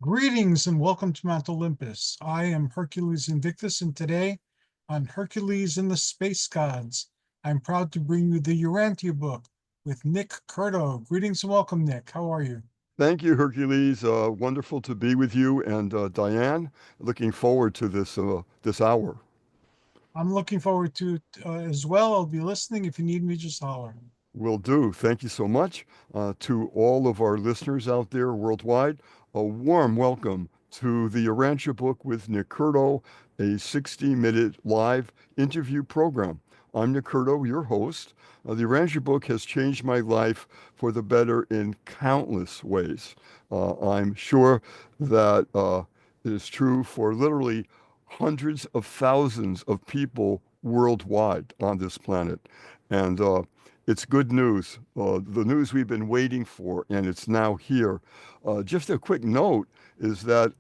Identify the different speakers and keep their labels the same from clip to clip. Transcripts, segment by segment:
Speaker 1: Greetings and welcome to Mount Olympus. I am Hercules Invictus, and today on Hercules and the Space Gods, I'm proud to bring you the URAHTIA book with Nick Curto. Greetings and welcome, Nick. How are you?
Speaker 2: Thank you, Hercules. Wonderful to be with you and Diane. Looking forward to this hour.
Speaker 1: I'm looking forward to it as well. I'll be listening. If you need me, just holler.
Speaker 2: Will do. Thank you so much to all of our listeners out there worldwide. A warm welcome to the URAHTIA book with Nick Curto, a 60-minute live interview program. I'm Nick Curto, your host. The URAHTIA book has changed my life for the better in countless ways. I'm sure that it is true for literally hundreds of thousands of people worldwide on this planet. And it's good news, the news we've been waiting for, and it's now here. Just a quick note is that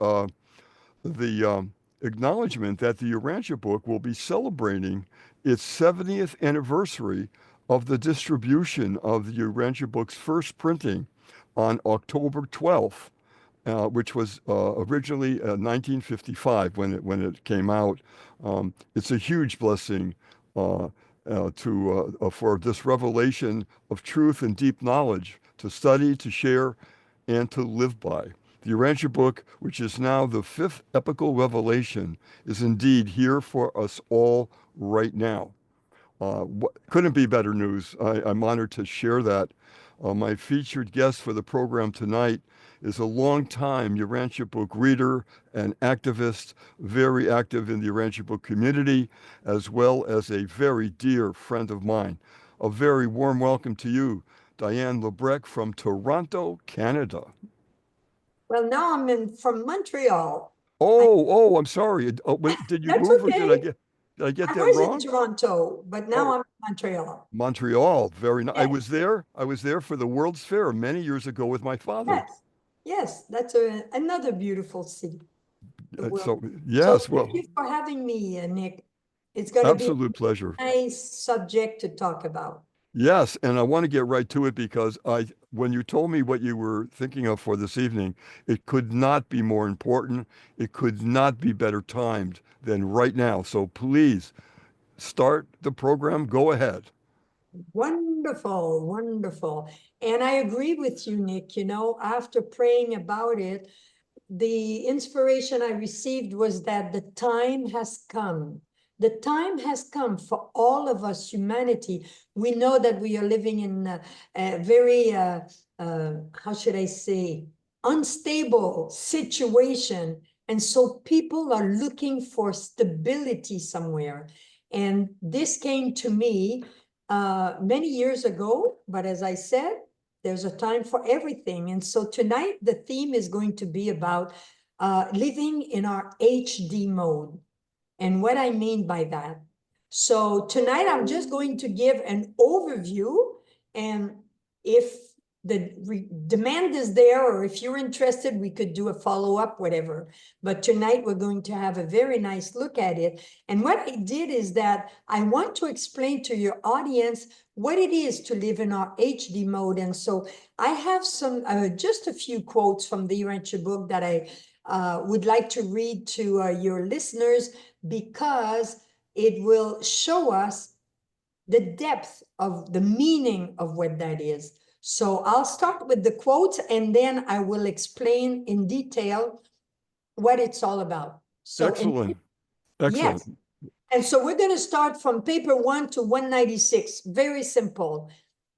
Speaker 2: the acknowledgement that the URAHTIA book will be celebrating its 70th anniversary of the distribution of the URAHTIA book's first printing on October 12th, which was originally 1955 when it came out. It's a huge blessing for this revelation of truth and deep knowledge to study, to share, and to live by. The URAHTIA book, which is now the fifth epical revelation, is indeed here for us all right now. Couldn't be better news. I'm honored to share that. My featured guest for the program tonight is a longtime URAHTIA book reader and activist, very active in the URAHTIA book community, as well as a very dear friend of mine. A very warm welcome to you, Diane Labrecque from Toronto, Canada.
Speaker 3: Well, now from Montreal.
Speaker 2: I'm sorry. Did you
Speaker 3: That's
Speaker 2: move or
Speaker 3: okay.
Speaker 2: did I get
Speaker 3: I
Speaker 2: that
Speaker 3: was
Speaker 2: wrong?
Speaker 3: in Toronto, but now I'm in Montreal.
Speaker 2: Montreal, very nice.
Speaker 3: Yes.
Speaker 2: I was there for the World's Fair many years ago with my father.
Speaker 3: Yes, that's another beautiful city.
Speaker 2: Yes,
Speaker 3: Thank
Speaker 2: well,
Speaker 3: you for having me, Nick. It's going to be
Speaker 2: absolute pleasure.
Speaker 3: a nice subject to talk about.
Speaker 2: Yes, and I want to get right to it because when you told me what you were thinking of for this evening, it could not be more important. It could not be better timed than right now. So please start the program. Go ahead.
Speaker 3: Wonderful, wonderful. And I agree with you, Nick. You know, after praying about it, the inspiration I received was that the time has come. The time has come for all of us, humanity. We know that we are living in a very, how should I say, unstable situation. And so people are looking for stability somewhere. And this came to me many years ago, but as I said, there's a time for everything. And so tonight, the theme is going to be about living in our HD mode. And what I mean by that. So tonight, I'm just going to give an overview. And if the demand is there, or if you're interested, we could do a follow-up, whatever. But tonight, we're going to have a very nice look at it. And what I did is that I want to explain to your audience what it is to live in our HD mode. And so I have some, just a few quotes from the URAHTIA book that I would like to read to your listeners, because it will show us the depth of the meaning of what that is. So I'll start with the quotes, and then I will explain in detail what it's all about. So
Speaker 2: Excellent.
Speaker 3: Yes. And so we're going to start from paper 1 to 196. Very simple.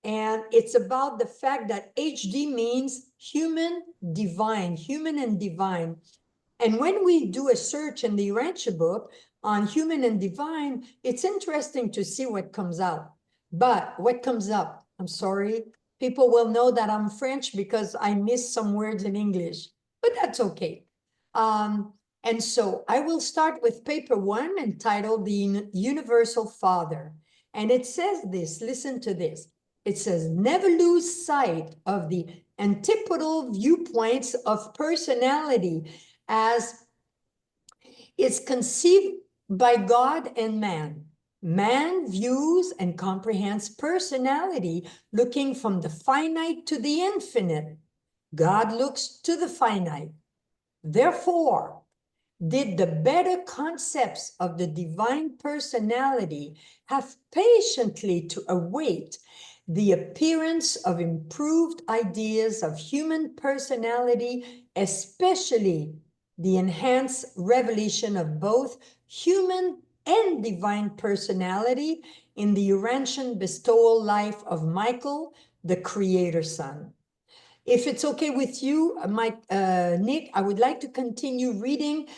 Speaker 3: And it's about the fact that HD means human, divine, human and divine. And when we do a search in the URAHTIA book on human and divine, it's interesting to see what comes out. But what comes up, I'm sorry, people will know that I'm French because I missed some words in English, but that's okay. And so I will start with paper 1 entitled The Universal Father. And it says this, listen to this. It says, never lose sight of the antipodal viewpoints of personality as it's conceived by God and man. Man views and comprehends personality looking from the finite to the infinite. God looks to the finite. Therefore, did the better concepts of the divine personality have patiently to await the appearance of improved ideas of human personality, especially the enhanced revelation of both human and divine personality in the Urantian bestowal life of Michael, the Creator Son. If it's okay with you, Nick, I would like to continue reading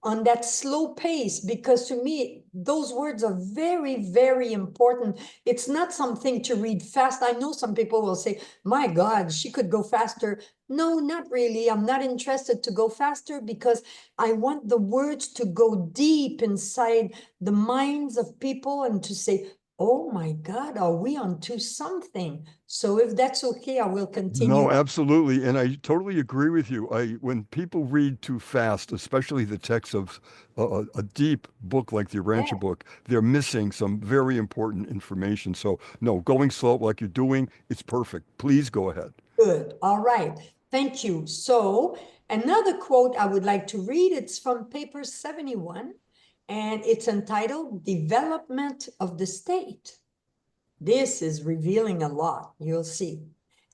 Speaker 3: on that slow pace, because to me, those words are very, very important. It's not something to read fast. I know some people will say, my God, she could go faster. No, not really. I'm not interested to go faster, because I want the words to go deep inside the minds of people and to say, oh my God, are we onto something? So if that's okay, I will continue.
Speaker 2: No, absolutely. And I totally agree with you. When people read too fast, especially the text of a deep book like the Urantia
Speaker 3: Yeah.
Speaker 2: book, they're missing some very important information. So no, going slow like you're doing, it's perfect. Please go ahead.
Speaker 3: Good. All right. Thank you. So another quote I would like to read, it's from paper 71, and it's entitled Development of the State. This is revealing a lot, you'll see.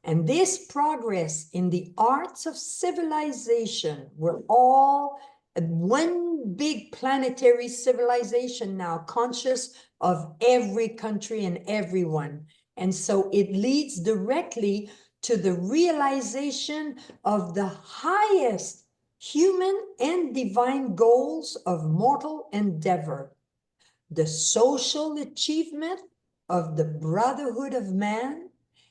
Speaker 3: And this progress in the arts of civilization, we're all one big planetary civilization now, conscious of every country and everyone. And so it leads directly to the realization of the highest human and divine goals of mortal endeavor, the social achievement of the brotherhood of man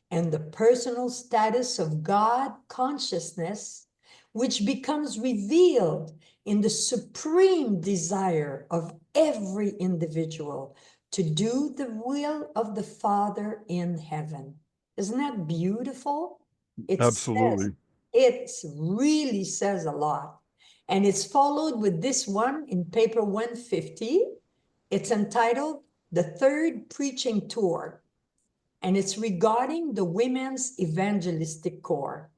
Speaker 3: and the personal status of God consciousness, which becomes revealed in the supreme desire of every individual to do the will of the Father in heaven. Isn't that beautiful?
Speaker 2: Absolutely.
Speaker 3: It really says a lot. And it's followed with this one in paper 150. It's entitled The Third Preaching Tour, and it's regarding the Women's Evangelistic Corps.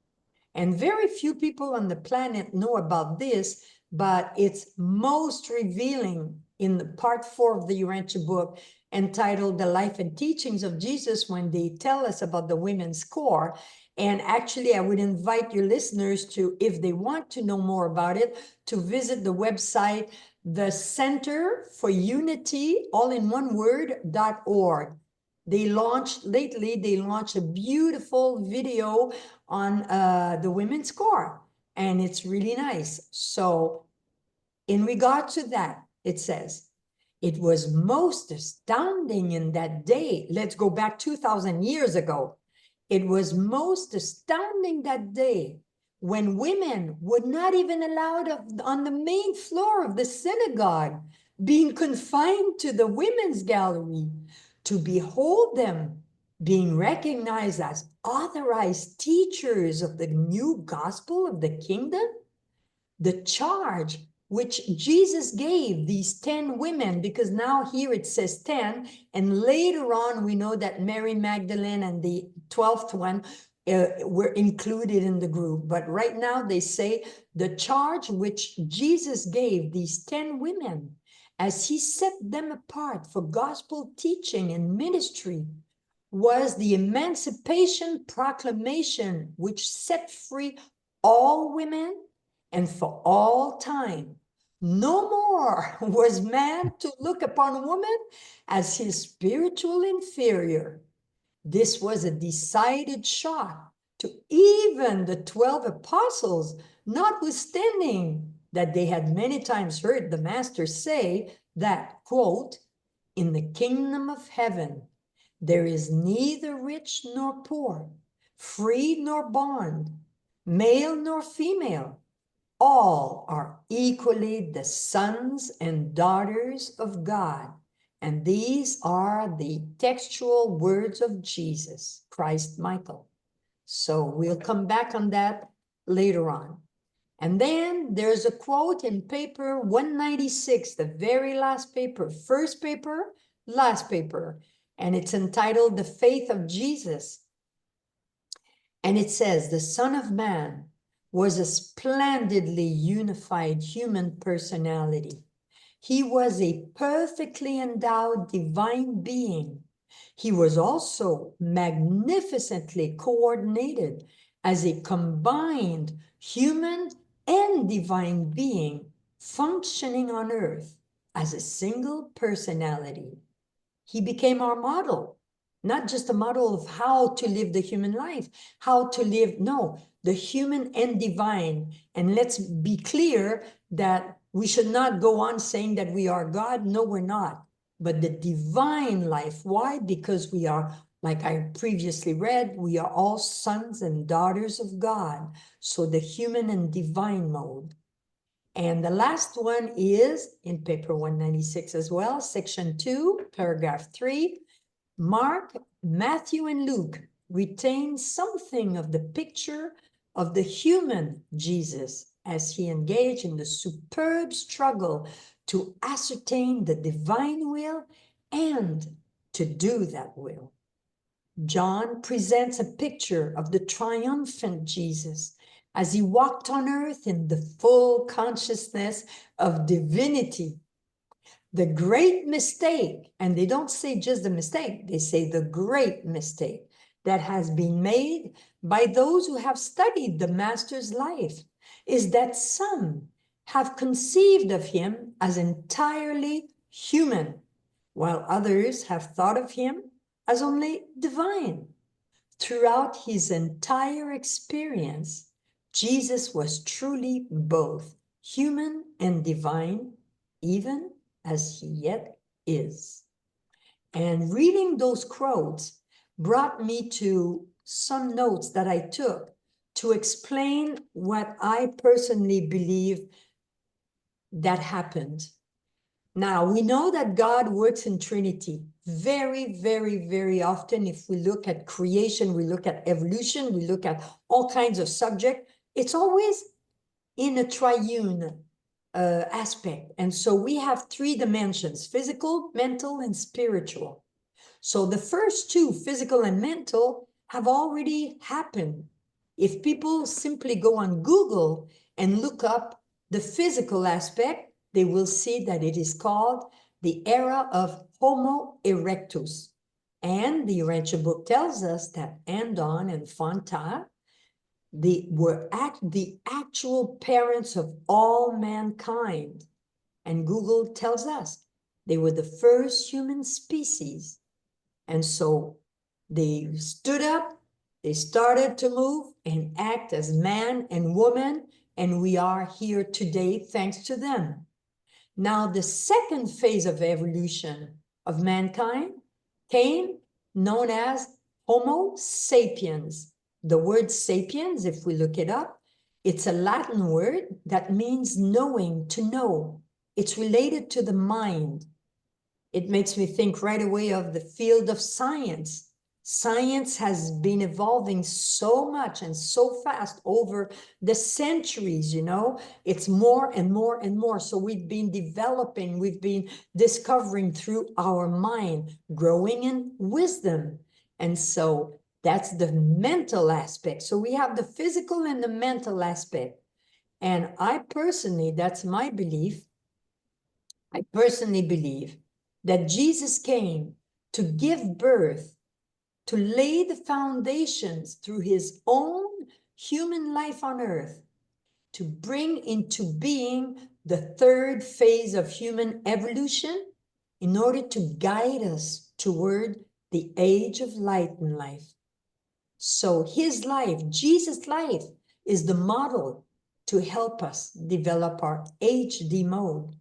Speaker 3: And very few people on the planet know about this, but it's most revealing in the part 4 of the Urantia book, entitled The Life and Teachings of Jesus, when they tell us about the Women's Corps. And actually, I would invite your listeners to, if they want to know more about it, to visit the website, the Center for Unity, all in one word.org. They launched a beautiful video on the Women's Corps, and it's really nice. So in regard to that, it says, it was most astounding in that day. Let's go back 2,000 years ago. It was most astounding that day when women were not even allowed on the main floor of the synagogue, being confined to the women's gallery, to behold them being recognized as authorized teachers of the new gospel of the kingdom. The charge which Jesus gave these 10 women, because now here it says 10, and later on we know that Mary Magdalene and the 12th one were included in the group. But right now they say the charge which Jesus gave these 10 women, as he set them apart for gospel teaching and ministry, was the Emancipation Proclamation, which set free all women and for all time. No more was man to look upon woman as his spiritual inferior. This was a decided shock to even the 12 apostles, notwithstanding that they had many times heard the master say that, quote, in the kingdom of heaven, there is neither rich nor poor, free nor bond, male nor female. All are equally the sons and daughters of God. And these are the textual words of Jesus, Christ Michael. So we'll come back on that later on. And then there's a quote in paper 196, the very last paper, first paper, last paper, and it's entitled The Faith of Jesus. And it says, the Son of Man was a splendidly unified human personality. He was a perfectly endowed divine being. He was also magnificently coordinated as a combined human and divine being functioning on earth as a single personality. He became our model, not just a model of how to live the human life, how to live, no, the human and divine. And let's be clear that we should not go on saying that we are God. No, we're not. But the divine life, why? Because we are, like I previously read, we are all sons and daughters of God. So the human and divine mode. And the last one is in paper 196 as well, section 2, paragraph 3. Mark, Matthew, and Luke retain something of the picture of the human Jesus as he engaged in the superb struggle to ascertain the divine will and to do that will. John presents a picture of the triumphant Jesus as he walked on earth in the full consciousness of divinity. The great mistake, and they don't say just the mistake, they say the great mistake that has been made by those who have studied the Master's life is that some have conceived of him as entirely human, while others have thought of him as only divine. Throughout his entire experience, Jesus was truly both human and divine, even as he yet is. And reading those quotes brought me to some notes that I took to explain what I personally believe that happened. Now, we know that God works in Trinity very, very, very often. If we look at creation, we look at evolution, we look at all kinds of subjects, it's always in a triune aspect. And so we have 3 dimensions: physical, mental, and spiritual. So the first 2, physical and mental, have already happened. If people simply go on Google and look up the physical aspect, they will see that it is called the era of Homo erectus. And the URAHTIA book tells us that Andon and Fonta, they were the actual parents of all mankind. And Google tells us they were the first human species. And so they stood up, they started to move and act as man and woman, and we are here today thanks to them. Now, the second phase of evolution of mankind came, known as Homo sapiens. The word sapiens, if we look it up, it's a Latin word that means knowing, to know. It's related to the mind. It makes me think right away of the field of science. Science has been evolving so much and so fast over the centuries, you know, it's more and more and more. So we've been developing, we've been discovering through our mind, growing in wisdom. And so that's the mental aspect. So we have the physical and the mental aspect. And I personally, that's my belief, I personally believe that Jesus came to give birth, to lay the foundations through his own human life on earth, to bring into being the 3rd phase of human evolution in order to guide us toward the age of light in life. So his life, Jesus' life, is the model to help us develop our HD mode.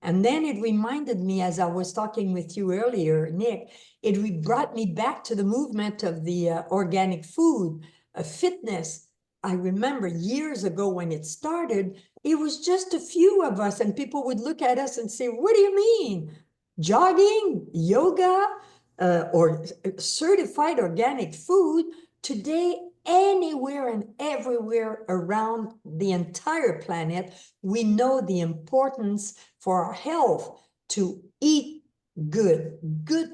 Speaker 3: And then it reminded me, as I was talking with you earlier, Nick, it brought me back to the movement of the organic food, fitness. I remember years ago when it started, it was just a few of us, and people would look at us and say, what do you mean? Jogging, yoga, or certified organic food? Today, anywhere and everywhere around the entire planet, we know the importance for our health to eat good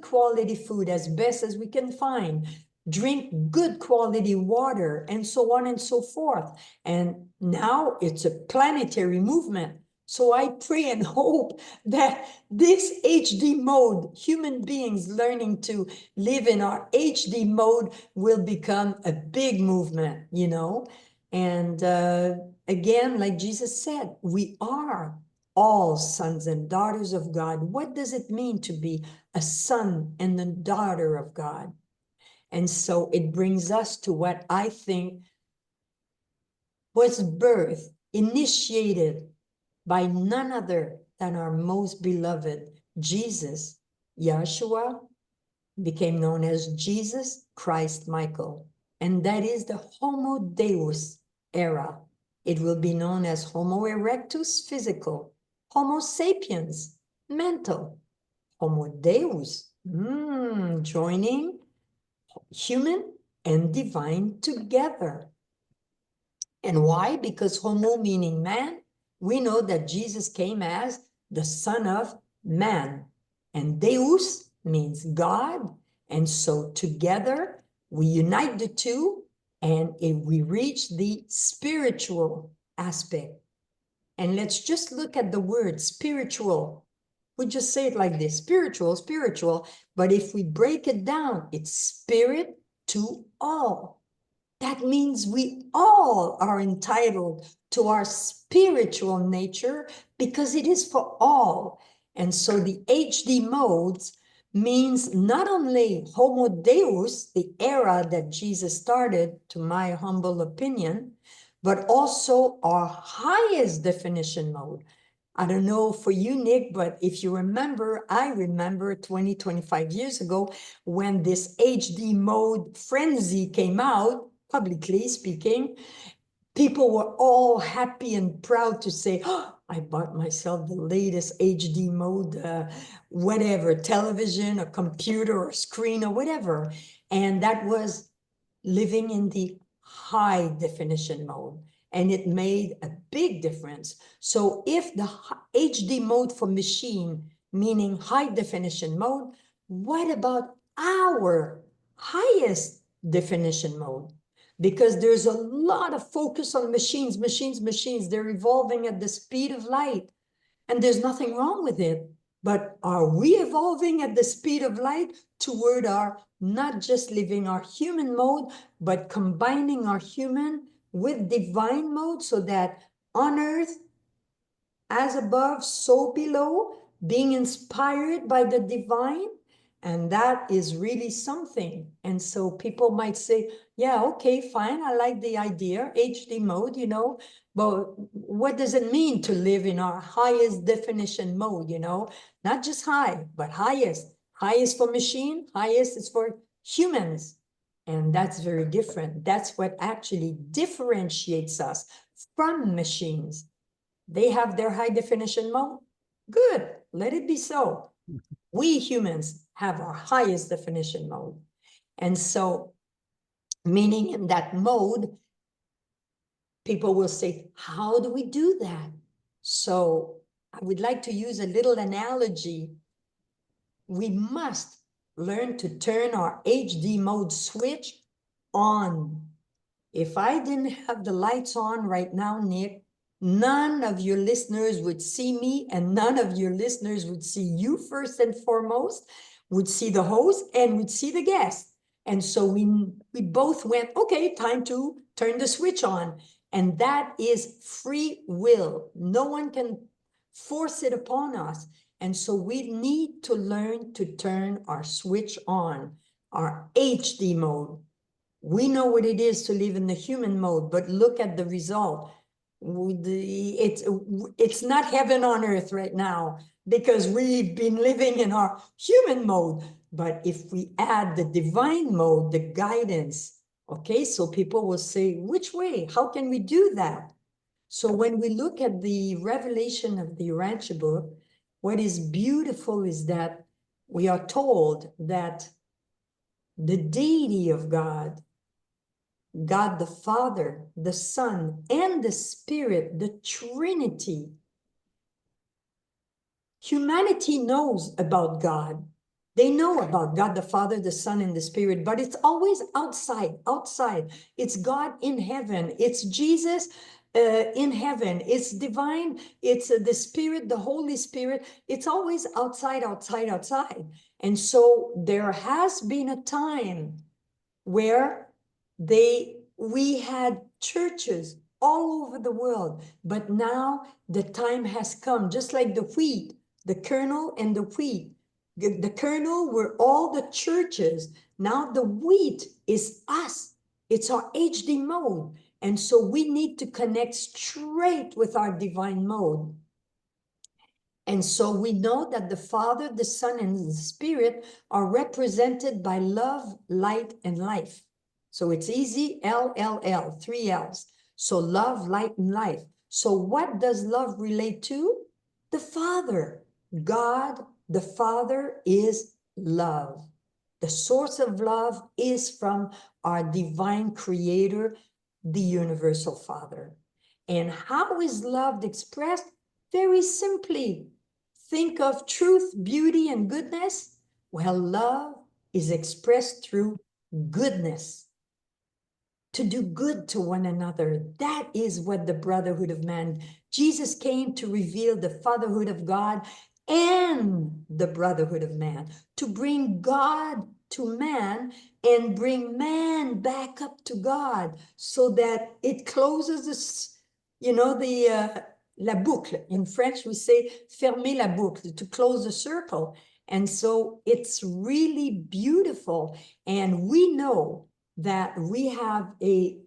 Speaker 3: quality food as best as we can find. drink good quality water, and so on and so forth. And now it's a planetary movement. So I pray and hope that this HD mode, human beings learning to live in our HD mode, will become a big movement, you know? And again, like Jesus said, we are all sons and daughters of God. What does it mean to be a son and a daughter of God? And so it brings us to what I think was birth, initiated by none other than our most beloved Jesus. Yahshua became known as Jesus Christ Michael, and that is the Homo Deus era. It will be known as Homo erectus physical, Homo sapiens mental, Homo Deus joining human and divine together. And why? Because homo meaning man, we know that Jesus came as the Son of Man. And Deus means God. And so together we unite the two and we reach the spiritual aspect. And let's just look at the word spiritual. We just say it like this, spiritual, spiritual. But if we break it down, it's spirit to all. That means we all are entitled to our spiritual nature because it is for all. And so the HD modes means not only Homo Deus, the era that Jesus started, to my humble opinion, but also our highest definition mode. I don't know for you, Nick, but if you remember, I remember 20, 25 years ago when this HD mode frenzy came out, publicly speaking, people were all happy and proud to say, oh, I bought myself the latest HD mode, whatever, television, a computer or screen or whatever. And that was living in the high definition mode. And it made a big difference. So if the HD mode for machine, meaning high definition mode, what about our highest definition mode? Because there's a lot of focus on machines. They're evolving at the speed of light. And there's nothing wrong with it. But are we evolving at the speed of light toward our not just living our human mode, but combining our human with divine mode so that on earth, as above, so below, being inspired by the divine? And that is really something. And so people might say, yeah, okay, fine, I like the idea, HD mode, you know, but what does it mean to live in our highest definition mode, you know? Not just high, but highest. Highest for machine, highest is for humans. And that's very different. That's what actually differentiates us from machines. They have their high definition mode. Good, let it be so. We humans have our highest definition mode. And so, meaning in that mode, people will say, how do we do that? So I would like to use a little analogy. We must learn to turn our HD mode switch on. If I didn't have the lights on right now, Nick, none of your listeners would see me and none of your listeners would see you first and foremost, would see the host and would see the guest. And so we both went, okay, time to turn the switch on. And that is free will. No one can force it upon us. And so we need to learn to turn our switch on, our HD mode. We know what it is to live in the human mode, but look at the result. It's not heaven on earth right now because we've been living in our human mode. But if we add the divine mode, the guidance, okay, so people will say, which way? How can we do that? So when we look at the revelation of the URAHTIA book, what is beautiful is that we are told that the deity of God, God the Father, the Son, and the Spirit, the Trinity. Humanity knows about God, They know about God the Father, the Son, and the Spirit, but it's always outside, outside. It's God in heaven. It's Jesus in heaven. It's divine. It's the Spirit, the Holy Spirit. It's always outside, outside, outside. And so there has been a time where we had churches all over the world, but now the time has come, just like the wheat, the kernel and the wheat. The kernel were all the churches. Now the wheat is us. It's our HD mode. And so we need to connect straight with our divine mode. And so we know that the Father, the Son, and the Spirit are represented by love, light, and life. So it's easy, LLL, 3 L's. So love, light, and life. So what does love relate to? The Father. God, the Father, is love. The source of love is from our divine Creator, the Universal Father. And how is love expressed? Very simply. Think of truth, beauty, and goodness. Well, love is expressed through goodness. To do good to one another. That is what the brotherhood of man. Jesus came to reveal the fatherhood of God and the brotherhood of man. To bring God to man and bring man back up to God, so that it closes this, la boucle. In French, we say fermer la boucle, to close the circle. And so it's really beautiful. And we know that we have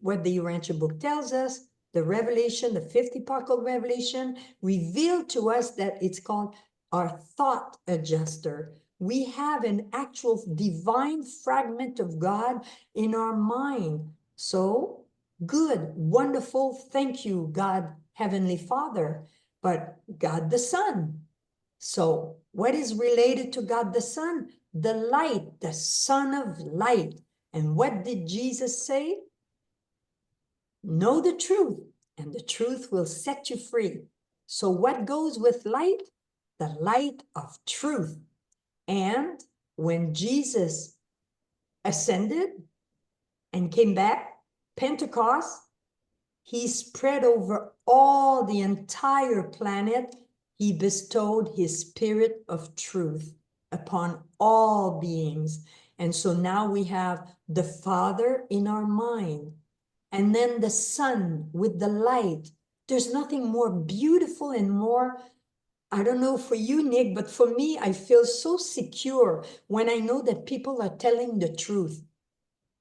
Speaker 3: what the URAHTIA book tells us, the revelation, the 5th epochal revelation, revealed to us that it's called our thought adjuster. We have an actual divine fragment of God in our mind. So good, wonderful, thank you, God, Heavenly Father, but God the Son. So what is related to God the Son? The light, the Son of light. And what did Jesus say? Know the truth, and the truth will set you free. So what goes with light? The light of truth. And when Jesus ascended and came back, Pentecost, he spread over all the entire planet. He bestowed his spirit of truth upon all beings. And so now we have the Father in our mind, and then the Son with the light. There's nothing more beautiful and more, I don't know for you, Nick, but for me, I feel so secure when I know that people are telling the truth,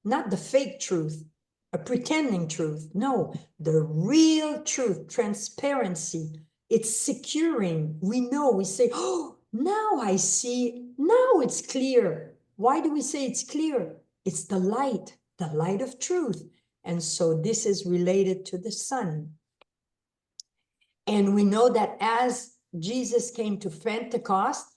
Speaker 3: not the fake truth, a pretending truth. No, the real truth, transparency. It's securing. We know, we say, oh, now I see, now it's clear. Why do we say it's clear? It's the light of truth. And so this is related to the Son. And we know that as Jesus came to Pentecost,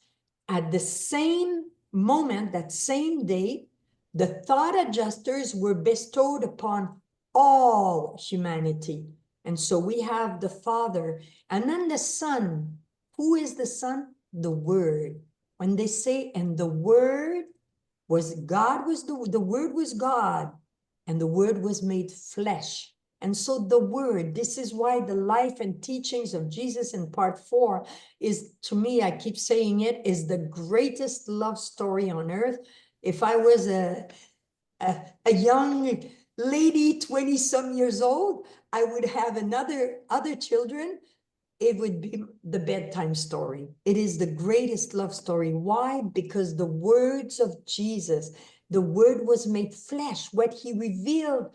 Speaker 3: at the same moment, that same day, the thought adjusters were bestowed upon all humanity. And so we have the Father, and then the Son. Who is the Son? The Word. When they say, and the Word was God, the Word was God, and the Word was made flesh. And so the Word, this is why the life and teachings of Jesus in part 4 is, to me, I keep saying it, is the greatest love story on earth. If I was a young lady, 20-some years old, I would have other children. It would be the bedtime story. It is the greatest love story. Why? Because the words of Jesus, the Word was made flesh. What he revealed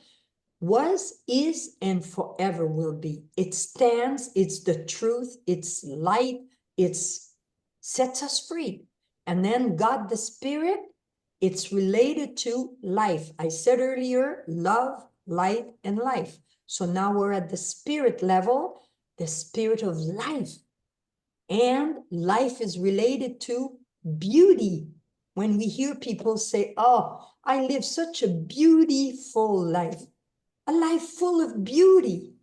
Speaker 3: was, is, and forever will be. It stands, it's the truth, it's light, it's sets us free. And then God the Spirit, it's related to life. I said earlier, love, light, and life. So now we're at the spirit level, the spirit of life. And life is related to beauty. When we hear people say, oh, I live such a beautiful life, a life full of beauty.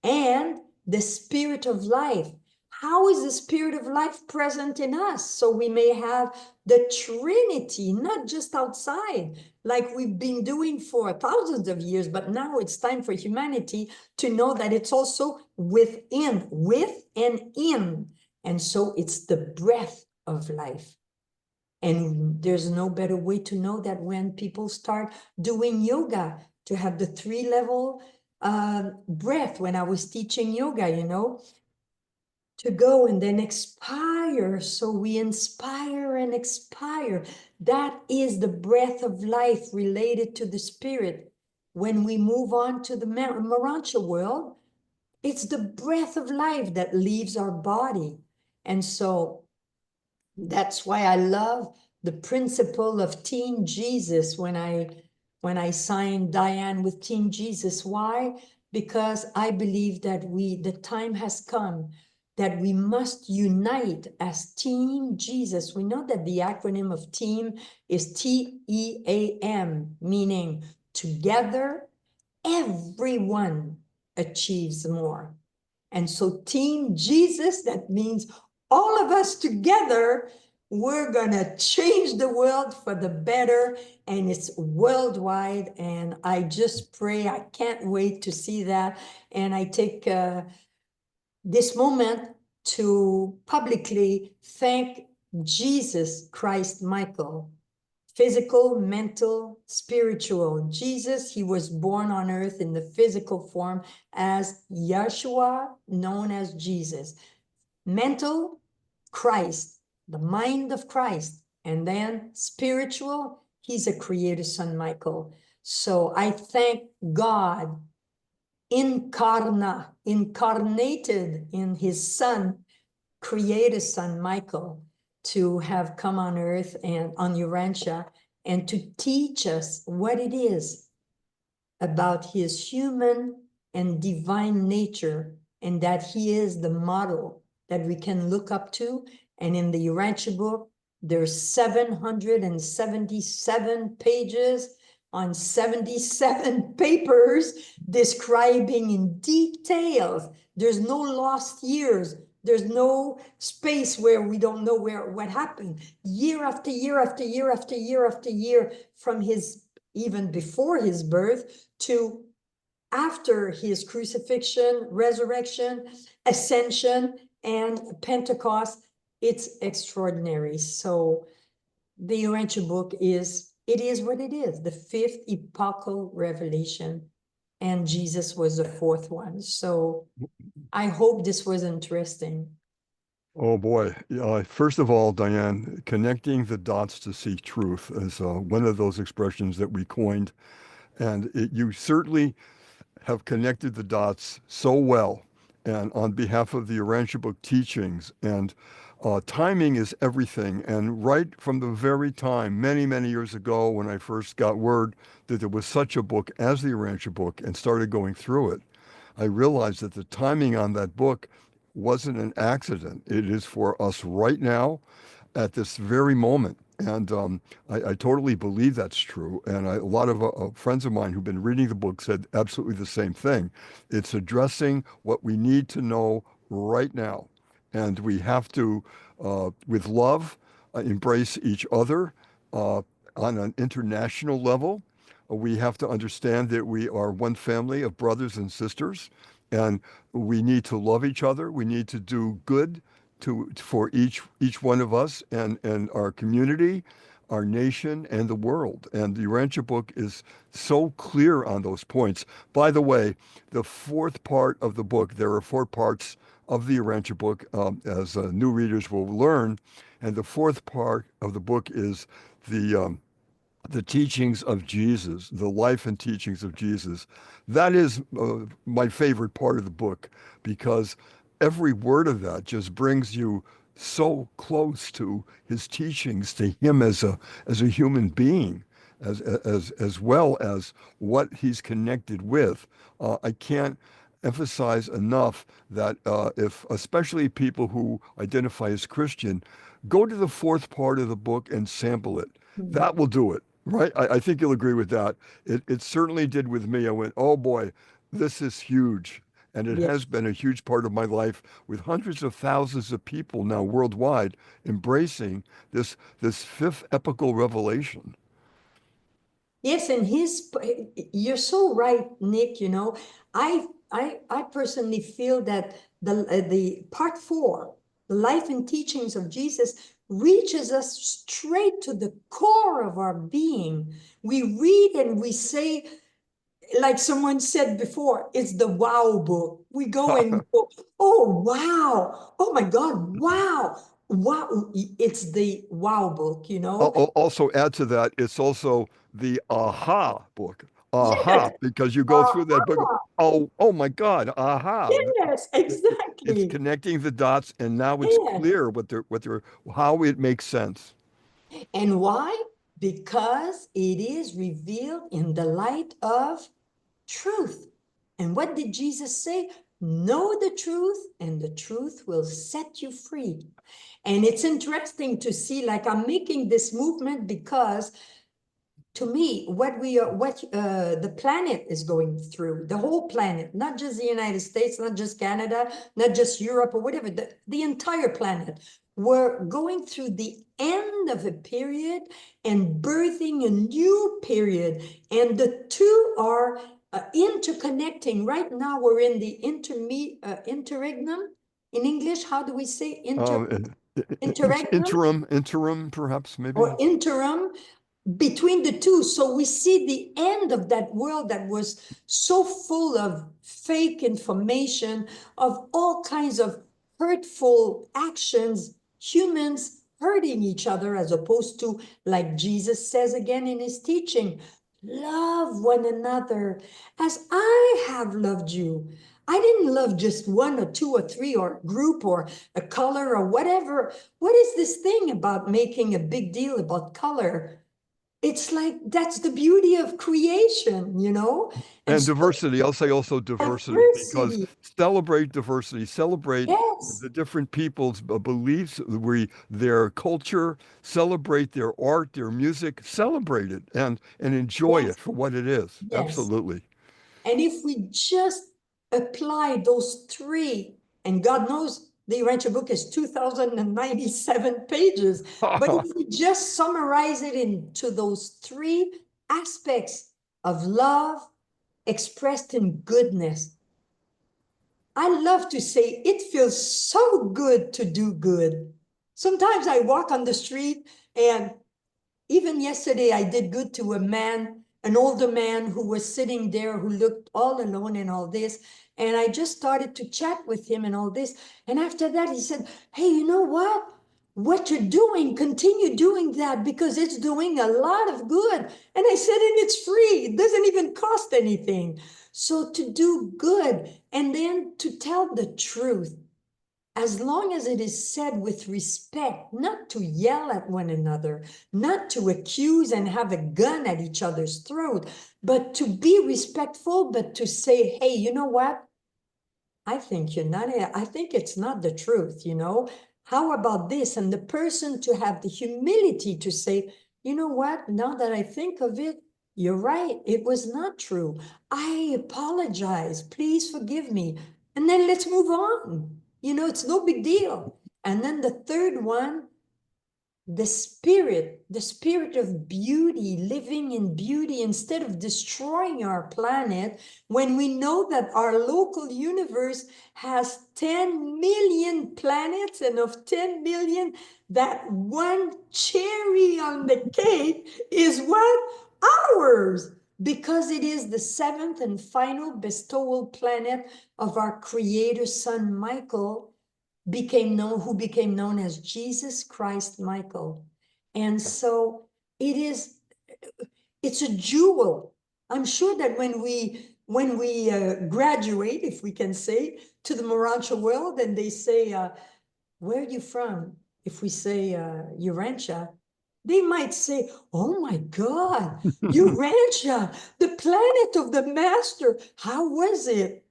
Speaker 3: And the spirit of life. how is the spirit of life present in us? So we may have the Trinity, not just outside, like we've been doing for thousands of years, but now it's time for humanity to know that it's also within, with and in. And so it's the breath of life. And there's no better way to know that when people start doing yoga, to have the 3-level breath. When I was teaching yoga, to go and then expire. So we inspire and expire. That is the breath of life related to the spirit. When we move on to the Marancha world, it's the breath of life that leaves our body. And so that's why I love the principle of Team Jesus when I signed Diane with Team Jesus. Why? Because I believe that the time has come that we must unite as Team Jesus. We know that the acronym of team is TEAM, meaning together, everyone achieves more. And so Team Jesus, that means all of us together, we're gonna change the world for the better, and it's worldwide. And I just pray, I can't wait to see that. And I take this moment to publicly thank Jesus Christ Michael, physical, mental, spiritual. Jesus, he was born on earth in the physical form as Yeshua, known as Jesus. Mental, Christ, the mind of Christ. And then spiritual, he's a creator son, Michael. So I thank God, incarnated in his son, creator son, Michael, to have come on earth and on URAHTIA and to teach us what it is about his human and divine nature, and that he is the model that we can look up to. And in the URAHTIA book, there's 777 pages on 77 papers describing in details. There's no lost years. There's no space where we don't know what happened. Year after year after year after year after year, from his, even before his birth to after his crucifixion, resurrection, ascension, and Pentecost. It's extraordinary. So the URAHTIA book is what it is, the 5th epochal revelation, and Jesus was the 4th one. So I hope this was interesting.
Speaker 2: Oh boy. First of all, Diane, connecting the dots to seek truth is one of those expressions that we coined. And you certainly have connected the dots so well. And on behalf of the URAHTIA book teachings, and timing is everything. And right from the very time, many, many years ago, when I first got word that there was such a book as the URAHTIA book and started going through it, I realized that the timing on that book wasn't an accident. It is for us right now at this very moment. And I totally believe that's true. And a lot of friends of mine who've been reading the book said absolutely the same thing. It's addressing what we need to know right now. And we have to, with love, embrace each other on an international level. We have to understand that we are one family of brothers and sisters, and we need to love each other. We need to do good for each one of us and our community, our nation, and the world. And the URAHTIA book is so clear on those points. By the way, the 4th part of the book, there are 4 parts of the URAHTIA book, as new readers will learn. And the 4th part of the book is the teachings of Jesus, the life and teachings of Jesus. That is my favorite part of the book, because every word of that just brings you so close to his teachings, to him as a human being, as well as what he's connected with. I can't emphasize enough that if especially people who identify as Christian, go to the 4th part of the book and sample it. That will do it. Right? I think you'll agree with that. It certainly did with me. I went, oh boy, this is huge. And it
Speaker 3: Yeah.
Speaker 2: has been a huge part of my life, with hundreds of thousands of people now worldwide embracing this fifth epical revelation.
Speaker 3: Yes, and you're so right, Nick, I personally feel that the part 4, the life and teachings of Jesus, reaches us straight to the core of our being. We read and we say, like someone said before, it's the wow book. We go and we go, oh, wow. Oh my God, wow. Wow. It's the wow book,
Speaker 2: I'll also add to that, it's also the aha book.
Speaker 3: Yes.
Speaker 2: Aha, because you go through that book.
Speaker 3: Aha.
Speaker 2: Oh my God, aha.
Speaker 3: Yes,
Speaker 2: It's
Speaker 3: exactly.
Speaker 2: connecting the dots, and now it's
Speaker 3: Yes.
Speaker 2: clear how it makes sense.
Speaker 3: And why? Because it is revealed in the light of truth. And what did Jesus say? Know the truth, and the truth will set you free. And it's interesting to see, like, I'm making this movement because to me, what the planet is going through, the whole planet, not just the United States, not just Canada, not just Europe or whatever, the entire planet, we're going through the end of a period and birthing a new period. And the two are interconnecting. Right now, we're in the interregnum. In English, how do we say interregnum
Speaker 2: Interim, perhaps, maybe.
Speaker 3: or interim? Between the two. So we see the end of that world that was so full of fake information, of all kinds of hurtful actions, humans hurting each other, as opposed to, like Jesus says again in his teaching, love one another as I have loved you. I didn't love just one or two or three or group or a color or whatever. What is this thing about making a big deal about color? It's like, that's the beauty of creation, And
Speaker 2: And
Speaker 3: so
Speaker 2: diversity. I'll say also diversity, because
Speaker 3: diversity,
Speaker 2: celebrate diversity, celebrate
Speaker 3: yes,
Speaker 2: the different people's beliefs, their culture, celebrate their art, their music, celebrate it and enjoy
Speaker 3: yes,
Speaker 2: it for what it is.
Speaker 3: yes.
Speaker 2: Absolutely.
Speaker 3: And if we just apply those three, and God knows the Urantia book is 2,097 pages, but if we just summarize it into those three aspects of love expressed in goodness, I love to say it feels so good to do good. Sometimes I walk on the street, and even yesterday I did good to a man, an older man who was sitting there who looked all alone and all this. And I just started to chat with him and all this. And after that, he said, hey, you know what? What you're doing, continue doing that, because it's doing a lot of good. And I said, and it's free. It doesn't even cost anything. So to do good and then to tell the truth, as long as it is said with respect, not to yell at one another, not to accuse and have a gun at each other's throat, but to be respectful, but to say, hey, you know what? I think you're not, I think it's not the truth, How about this? And the person to have the humility to say, you know what? Now that I think of it, you're right. It was not true. I apologize. Please forgive me. And then let's move on. It's no big deal. And then the third one, the spirit of beauty, living in beauty instead of destroying our planet, when we know that our local universe has 10 million planets, and of 10 million, that one cherry on the cake is what? Ours! Because it is the seventh and final bestowal planet of our creator son Michael, who became known as Jesus Christ Michael. And so it's a jewel. I'm sure that when we graduate, if we can say, to the Morancha world, and they say, where are you from? If we say Urantia, they might say, oh my God, Urantia, the planet of the master. How was it?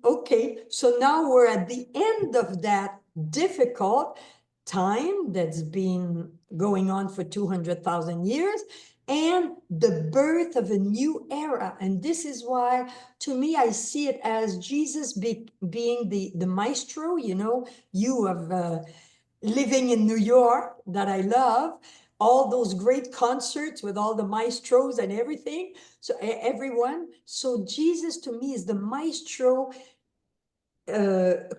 Speaker 3: Okay, so now we're at the end of that difficult time that's been going on for 200,000 years. and the birth of a new era. And this is why, to me, I see it as Jesus being the maestro, you know, you of living in New York that I love, all those great concerts with all the maestros and everything. So everyone. So Jesus to me is the maestro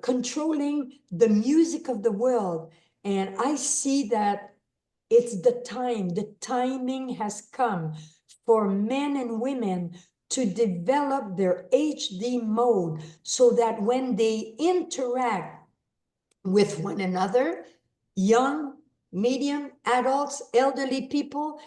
Speaker 3: controlling the music of the world. And I see that it's the timing has come for men and women to develop their HD mode so that when they interact with one another, young, medium, adults, elderly people,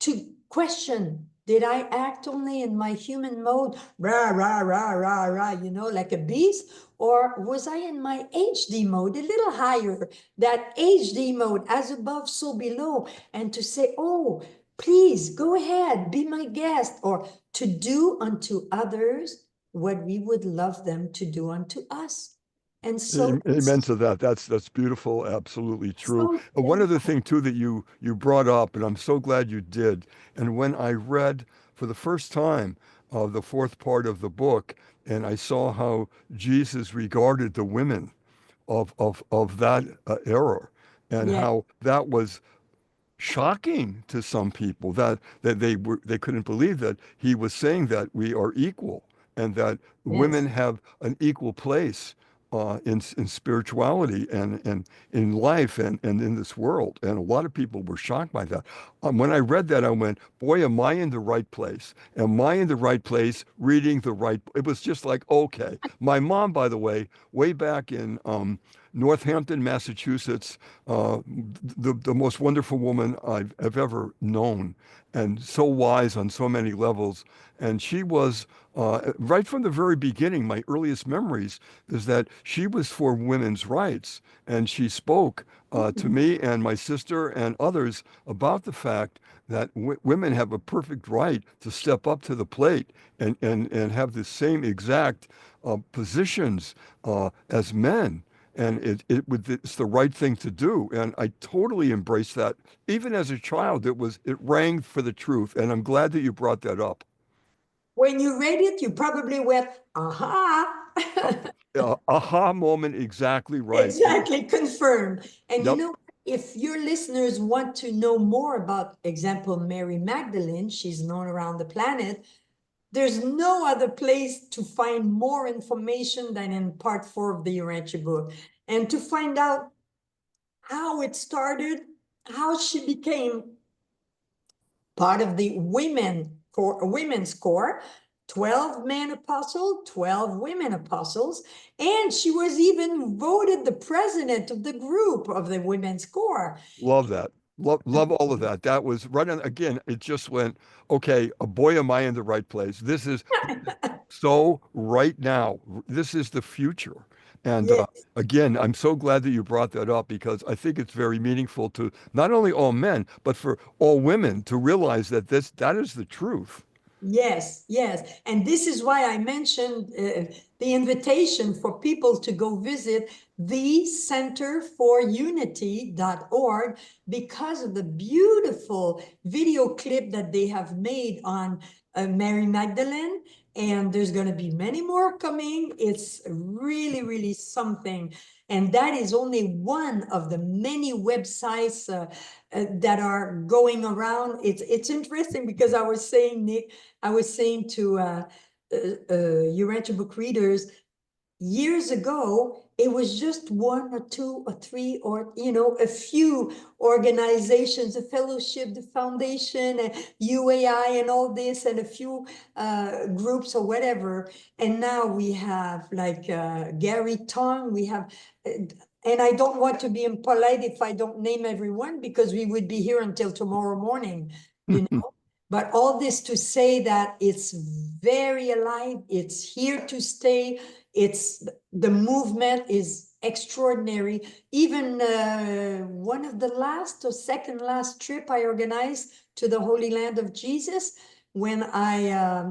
Speaker 3: to question, did I act only in my human mode, rah, rah, rah, rah, rah, you know, like a beast? Or was I in my HD mode, a little higher, that HD mode, as above, so below, and to say, oh, please go ahead, be my guest, or to do unto others what we would love them to do unto us. And so
Speaker 2: Amen to that. That's beautiful. Absolutely true.
Speaker 3: so
Speaker 2: One other thing too that you brought up, and I'm so glad you did. And when I read for the first time the fourth part of the book, and I saw how Jesus regarded the women of that era, and
Speaker 3: yeah,
Speaker 2: how that was shocking to some people that they couldn't believe that he was saying that we are equal and that
Speaker 3: yes.
Speaker 2: women have an equal place in spirituality and in life and in this world. And a lot of people were shocked by that. When I read that, I went, boy, am I in the right place? Am I in the right place reading the right? It was just like, okay. My mom, by the way, way back in Northampton, Massachusetts, the most wonderful woman I've ever known, and so wise on so many levels. And she was, right from the very beginning, my earliest memories is that she was for women's rights. And she spoke to me and my sister and others about the fact that women have a perfect right to step up to the plate and have the same exact positions as men. And it's the right thing to do. And I totally embrace that. Even as a child, it rang for the truth. And I'm glad that you brought that up.
Speaker 3: When you read it, you probably went, aha.
Speaker 2: Uh, aha moment, exactly right.
Speaker 3: Exactly, confirmed. And you
Speaker 2: Yep.
Speaker 3: know, if your listeners want to know more about, example, Mary Magdalene, she's known around the planet, there's no other place to find more information than in part 4 of the URAHTIA book. And to find out how it started, how she became part of the women's core, 12 men apostles, 12 women apostles, and she was even voted the president of the group of the women's core.
Speaker 2: Love that. Love all of that. That was right on. Again, it just went, okay, boy, am I in the right place. This is so right now. This is the future. And
Speaker 3: Yes,
Speaker 2: again, I'm so glad that you brought that up because I think it's very meaningful to not only all men, but for all women to realize that that is the truth.
Speaker 3: yes, yes. And this is why I mentioned the invitation for people to go visit thecenterforunity.org because of the beautiful video clip that they have made on Mary Magdalene. And there's going to be many more coming. It's really, really something. And that is only one of the many websites that are going around. It's interesting because I was saying, Nick, I was saying to URAHTIA book readers, years ago, it was just one or two or three or, you know, a few organizations, the fellowship, the foundation, and UAI and all this, and a few groups or whatever. And now we have like Gary Tong, we have, and I don't want to be impolite if I don't name everyone because we would be here until tomorrow morning, you know. But all this to say that it's very alive, it's here to stay, the movement is extraordinary. Even one of the last or second last trip I organized to the Holy Land of Jesus, when I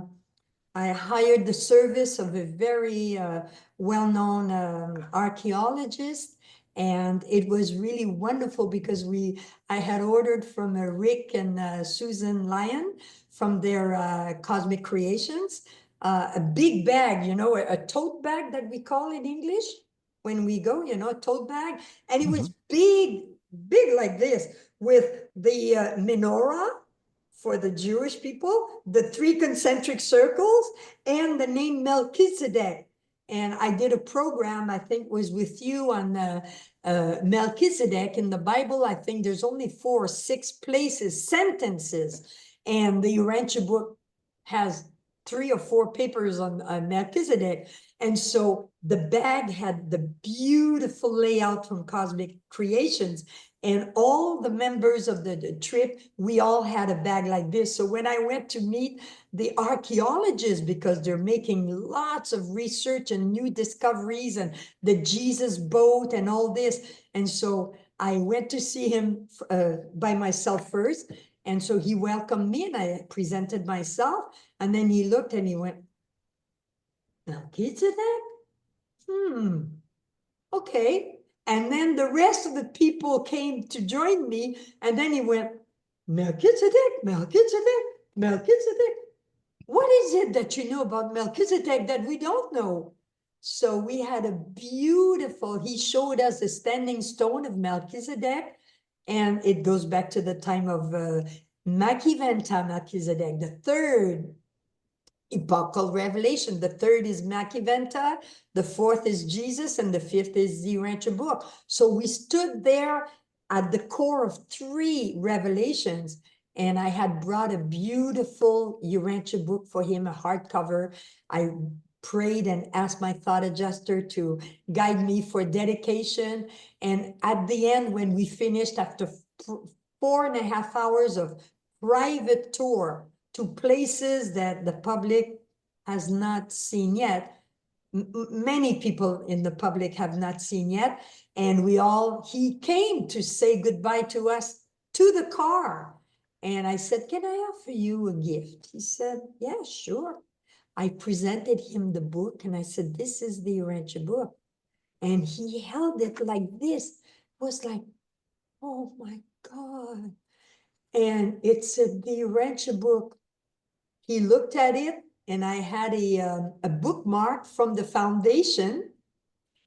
Speaker 3: hired the service of a very well-known archaeologist, And it was really wonderful because I had ordered from Rick and Susan Lyon from their Cosmic Creations, a big bag, a tote bag that we call in English when we go, a tote bag. And it was big, big like this, with the menorah for the Jewish people, the 3 concentric circles, and the name Melchizedek. And I did a program, I think was with you, on Melchizedek in the Bible. I think there's only 4 or 6 places, sentences. And the URAHTIA book has 3 or 4 papers on Melchizedek. And so the bag had the beautiful layout from Cosmic Creations. And all the members of the trip, we all had a bag like this. So when I went to meet the archaeologists, because they're making lots of research and new discoveries and the Jesus boat and all this. And so I went to see him by myself first. And so he welcomed me and I presented myself. And then he looked and he went, Melchizedek? Okay. And then the rest of the people came to join me. And then he went, Melchizedek, Melchizedek, Melchizedek. What is it that you know about Melchizedek that we don't know? So we had a beautiful, he showed us a standing stone of Melchizedek. And it goes back to the time of Makiventa Melchizedek, the 3rd epochal revelation. The 3rd is Makiventa, the 4th is Jesus, and the 5th is the URAHTIA book. So we stood there at the core of 3 revelations, and I had brought a beautiful URAHTIA book for him, a hardcover. I prayed and asked my thought adjuster to guide me for dedication. And at the end, when we finished, after 4.5 hours of private tour to places that the public has not seen yet, many people in the public have not seen yet, and he came to say goodbye to us to the car. And I said, can I offer you a gift? He said, yeah, sure. I presented him the book and I said, this is the URAHTIA book. And he held it like this, was like, oh my God. And it said the URAHTIA book. He looked at it, and I had a bookmark from the foundation,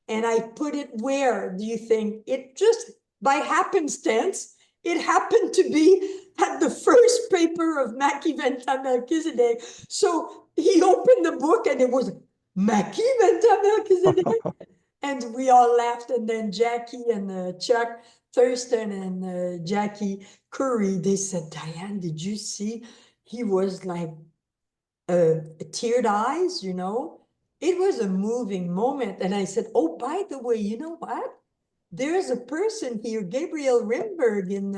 Speaker 3: and I put it where do you think? It just by happenstance, it happened to be at the first paper of Makiventa Melchizedek. So he opened the book and it was Makiventa Melchizedek. And we all laughed. And then Jackie and Chuck Thurston and Jackie Curry, they said, Diane, did you see? He was like teared eyes, It was a moving moment. And I said, oh, by the way, you know what? There's a person here, Gabriel Rimberg in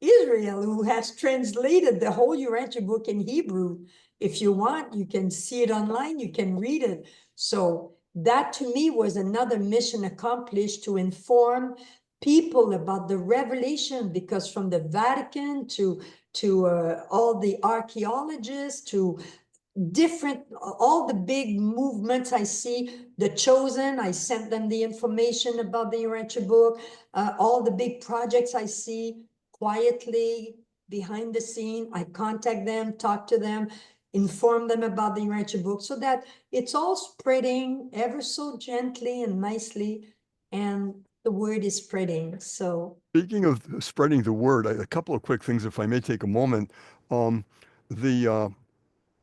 Speaker 3: Israel, who has translated the whole URAHTIA book in Hebrew. If you want, you can see it online, you can read it. So that to me was another mission accomplished, to inform people about the revelation, because from the Vatican to all the archaeologists to all the big movements I see, the Chosen, I sent them the information about the URAHTIA book, all the big projects I see quietly behind the scene, I contact them, talk to them, inform them about the URAHTIA book, so that it's all spreading ever so gently and nicely, and the word is spreading. So
Speaker 2: Speaking of spreading the word, a couple of quick things, if I may take a moment. The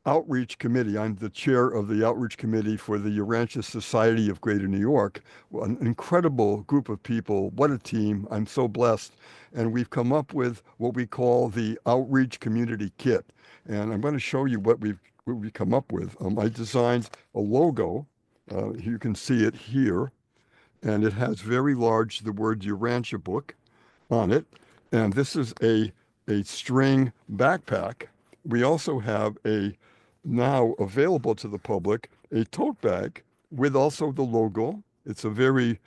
Speaker 2: Outreach Committee, I'm the chair of the Outreach Committee for the URAHTIA Society of Greater New York, an incredible group of people. What a team. I'm so blessed. And we've come up with what we call the Outreach Community Kit. And I'm going to show you what we've come up with. I designed a logo. You can see it here. And it has very large the word URAHTIA book on it. And this is a string backpack. We also have now available to the public, a tote bag with also the logo. It's a very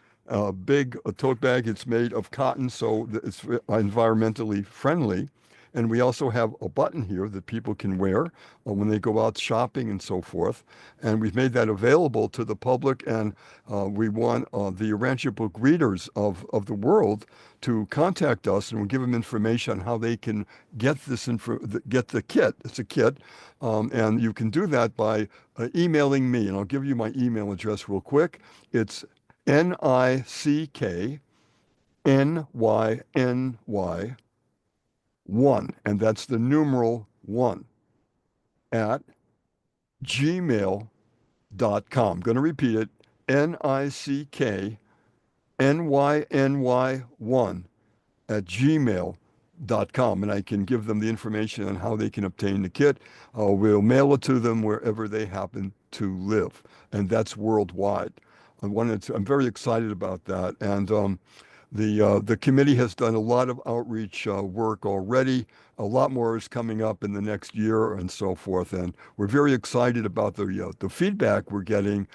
Speaker 2: big tote bag. It's made of cotton, so it's environmentally friendly. And we also have a button here that people can wear when they go out shopping and so forth. And we've made that available to the public. And we want the Urantia book readers of the world to contact us, and we'll give them information on how they can get get the kit. It's a kit. And you can do that by emailing me. And I'll give you my email address real quick. It's NICKNYNY1, and that's the numeral 1 at gmail.com. I'm going to repeat it, NICKNYNY1 at gmail.com, and I can give them the information on how they can obtain the kit. We'll mail it to them wherever they happen to live, and that's worldwide. I'm very excited about that, and the committee has done a lot of outreach work already. A lot more is coming up in the next year and so forth. And we're very excited about the feedback we're getting.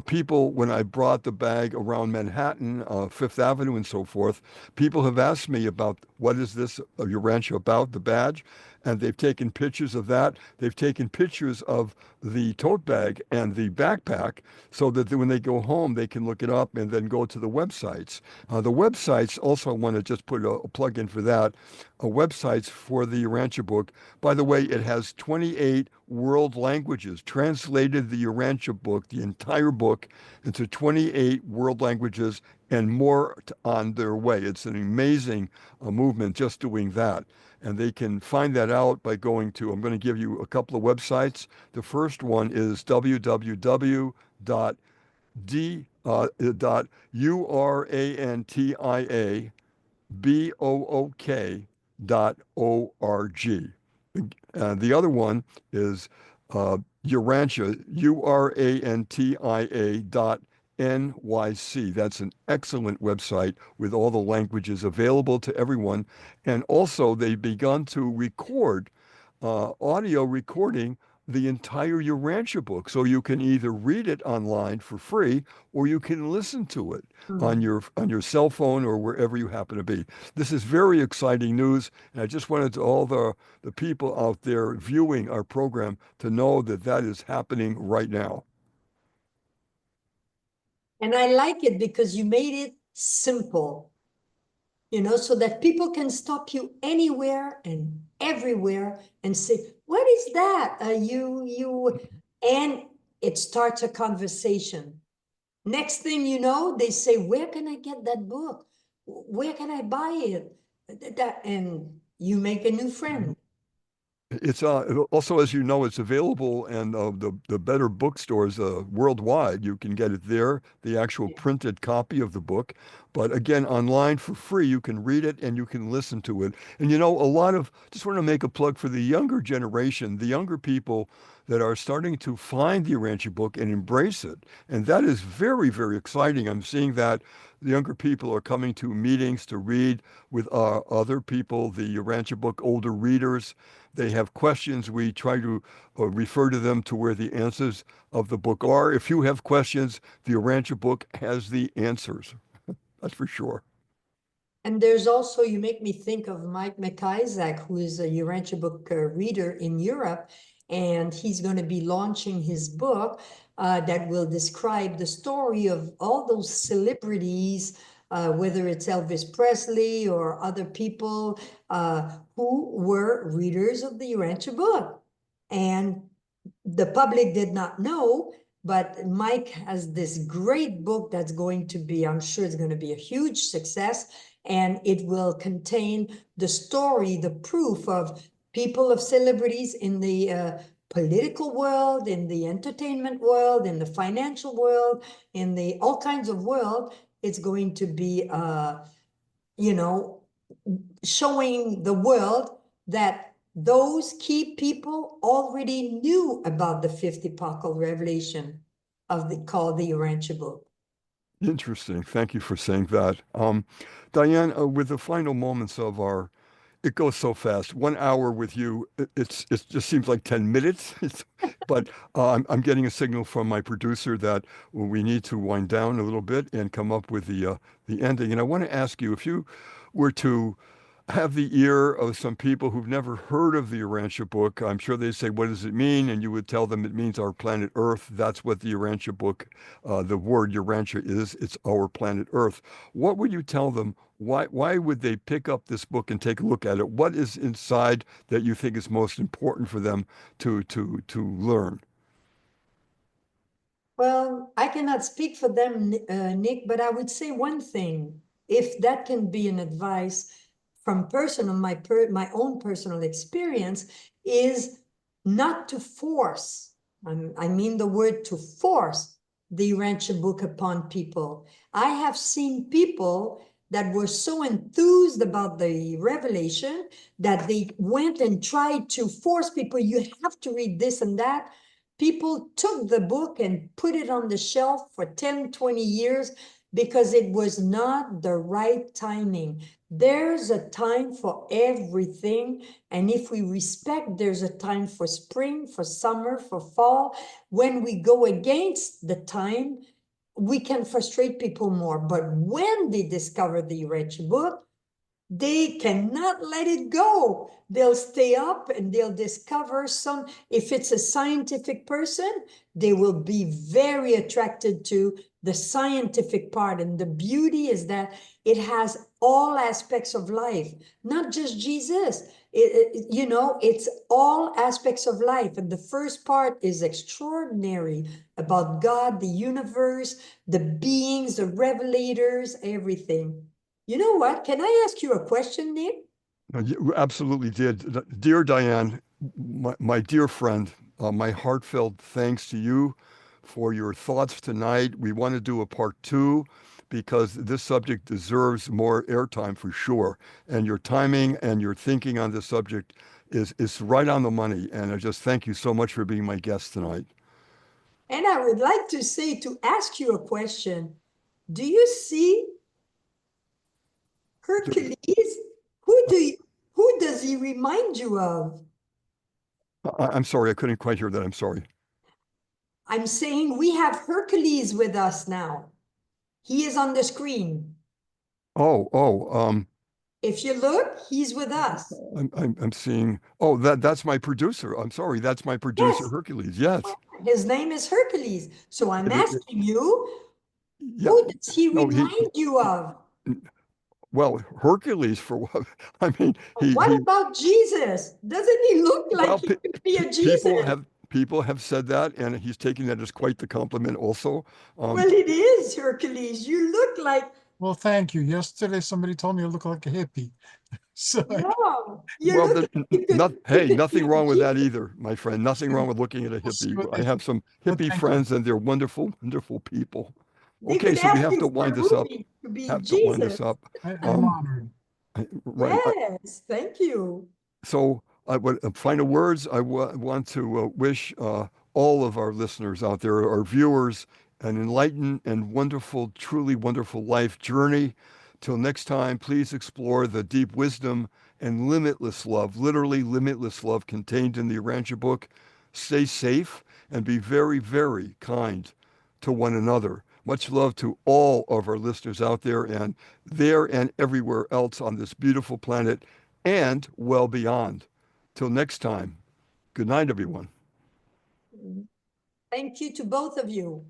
Speaker 2: People, when I brought the bag around Manhattan, Fifth Avenue and so forth, people have asked me about what is this Urantia about, the badge? And they've taken pictures of that. They've taken pictures of the tote bag and the backpack so that when they go home, they can look it up and then go to the websites. The websites, also I want to just put a plug in for that, websites for the Urantia book. By the way, it has 28 world languages, translated the Urantia book, the entire book, into 28 world languages and more on their way. It's an amazing movement just doing that. And they can find that out by going to, I'm going to give you a couple of websites. The first one is www.urantiabook.org. The other one is Urantia, URANTIA.NYC. That's an excellent website with all the languages available to everyone. And also, they've begun to record audio recording the entire Urantia book. So you can either read it online for free or you can listen to it on your cell phone or wherever you happen to be. This is very exciting news. And I just wanted to all the people out there viewing our program to know that that is happening right now.
Speaker 3: And I like it because you made it simple, so that people can stop you anywhere and everywhere and say, what is that? And it starts a conversation. Next thing you know, they say, where can I get that book? Where can I buy it? And you make a new friend.
Speaker 2: It's also, as you know, it's available in the better bookstores worldwide. You can get it there, the actual printed copy of the book. But again, online for free, you can read it and you can listen to it. And just want to make a plug for the younger generation, the younger people that are starting to find the Urantia book and embrace it. And that is very, very exciting. I'm seeing that the younger people are coming to meetings to read with other people, the Urantia book, older readers. They have questions. We try to refer to them to where the answers of the book are. If you have questions, the Urantia book has the answers. That's for sure.
Speaker 3: And there's also, you make me think of Mike McIsaac, who is a Urantia book reader in Europe, and he's going to be launching his book that will describe the story of all those celebrities, whether it's Elvis Presley or other people who were readers of the Urantia book. And the public did not know, but Mike has this great book that's going to be, I'm sure it's going to be a huge success, and it will contain the story, the proof of people, of celebrities in the political world, in the entertainment world, in the financial world, in the all kinds of world. It's going to be, showing the world that those key people already knew about the fifth epochal revelation called the Urantia book.
Speaker 2: Interesting. Thank you for saying that. Diane, with the final moments of it goes so fast. 1 hour with you, it just seems like 10 minutes. But I'm getting a signal from my producer that we need to wind down a little bit and come up with the ending. And I want to ask you, if you were to have the ear of some people who've never heard of the Urantia book. I'm sure they say, what does it mean? And you would tell them it means our planet Earth. That's what the Urantia book, the word Urantia is. It's our planet Earth. What would you tell them? Why would they pick up this book and take a look at it? What is inside that you think is most important for them to learn?
Speaker 3: Well, I cannot speak for them, Nick, but I would say one thing. If that can be an advice from my own personal experience, is not to force. I mean the word to force the Urantia book upon people. I have seen people that were so enthused about the revelation that they went and tried to force people, you have to read this and that. People took the book and put it on the shelf for 10, 20 years because it was not the right timing. There's a time for everything. And if we respect, there's a time for spring, for summer, for fall. When we go against the time, we can frustrate people more. But when they discover the URAHTIA book, they cannot let it go. They'll stay up and they'll discover some, if it's a scientific person, they will be very attracted to the scientific part. And the beauty is that it has all aspects of life, not just Jesus. It's all aspects of life. And the first part is extraordinary about God, the universe, the beings, the revelators, everything. You know what? Can I ask you a question, Nick?
Speaker 2: You absolutely did. Dear Diane, my dear friend, my heartfelt thanks to you for your thoughts tonight. We want to do a part 2 because this subject deserves more airtime for sure. And your timing and your thinking on this subject is right on the money. And I just thank you so much for being my guest tonight.
Speaker 3: And I would like to ask you a question. Do you see Hercules? Who does he remind you of?
Speaker 2: I'm sorry, I couldn't quite hear that. I'm sorry.
Speaker 3: I'm saying we have Hercules with us now. He is on the screen.
Speaker 2: Oh,
Speaker 3: If you look, he's with us.
Speaker 2: I'm seeing. Oh, that's my producer. I'm sorry, that's my producer,
Speaker 3: Yes.
Speaker 2: Hercules. Yes.
Speaker 3: His name is Hercules. So I'm
Speaker 2: It-
Speaker 3: asking you,
Speaker 2: yeah.
Speaker 3: who does he
Speaker 2: No,
Speaker 3: remind you of?
Speaker 2: well, Hercules for what? I mean,
Speaker 3: What
Speaker 2: he
Speaker 3: about Jesus? Doesn't he look like
Speaker 2: well,
Speaker 3: he could be a
Speaker 2: people
Speaker 3: Jesus?
Speaker 2: have said that, and he's taking that as quite the compliment also.
Speaker 3: Well, it is Hercules. You look like,
Speaker 1: Well, thank you. Yesterday, somebody told me I look like a hippie. So
Speaker 3: no, you
Speaker 2: Well,
Speaker 3: look like you
Speaker 2: hey,
Speaker 3: could be
Speaker 2: nothing
Speaker 3: a
Speaker 2: wrong with that
Speaker 3: Jesus.
Speaker 2: either, my friend. Nothing wrong with looking at a
Speaker 1: we'll see
Speaker 2: hippie.
Speaker 1: what
Speaker 2: I
Speaker 1: they
Speaker 2: have
Speaker 1: think.
Speaker 2: some
Speaker 1: But
Speaker 2: hippie
Speaker 1: thank you.
Speaker 2: friends, and they're wonderful, wonderful people.
Speaker 3: They
Speaker 2: Okay,
Speaker 3: could
Speaker 2: so we
Speaker 3: ask
Speaker 2: have
Speaker 3: you
Speaker 2: to
Speaker 3: for a
Speaker 2: wind this up.
Speaker 3: movie to be
Speaker 2: Have to wind this
Speaker 3: Jesus.
Speaker 2: up.
Speaker 1: I'm honored.
Speaker 2: Right.
Speaker 3: Yes, thank you.
Speaker 2: So I would final words. I want to wish all of our listeners out there, our viewers, an enlightened and wonderful, truly wonderful life journey. Till next time, please explore the deep wisdom and limitless love, literally limitless love contained in the Urantia book. Stay safe and be very, very kind to one another. Much love to all of our listeners out there and everywhere else on this beautiful planet and well beyond. Till next time, good night, everyone.
Speaker 3: Thank you to both of you.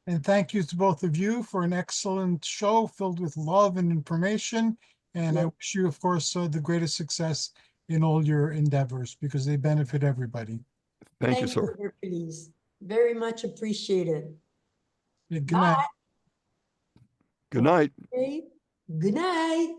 Speaker 1: And thank you to both of you for an excellent show filled with love and information. And I
Speaker 3: Yeah.
Speaker 1: wish you, of course, the greatest success in all your endeavors because they benefit everybody.
Speaker 2: Thank you,
Speaker 3: Thank you,
Speaker 2: sir.
Speaker 3: Hercules. Very much appreciated.
Speaker 1: Good
Speaker 3: Bye.
Speaker 1: night.
Speaker 2: Good night.
Speaker 3: Okay. Good night.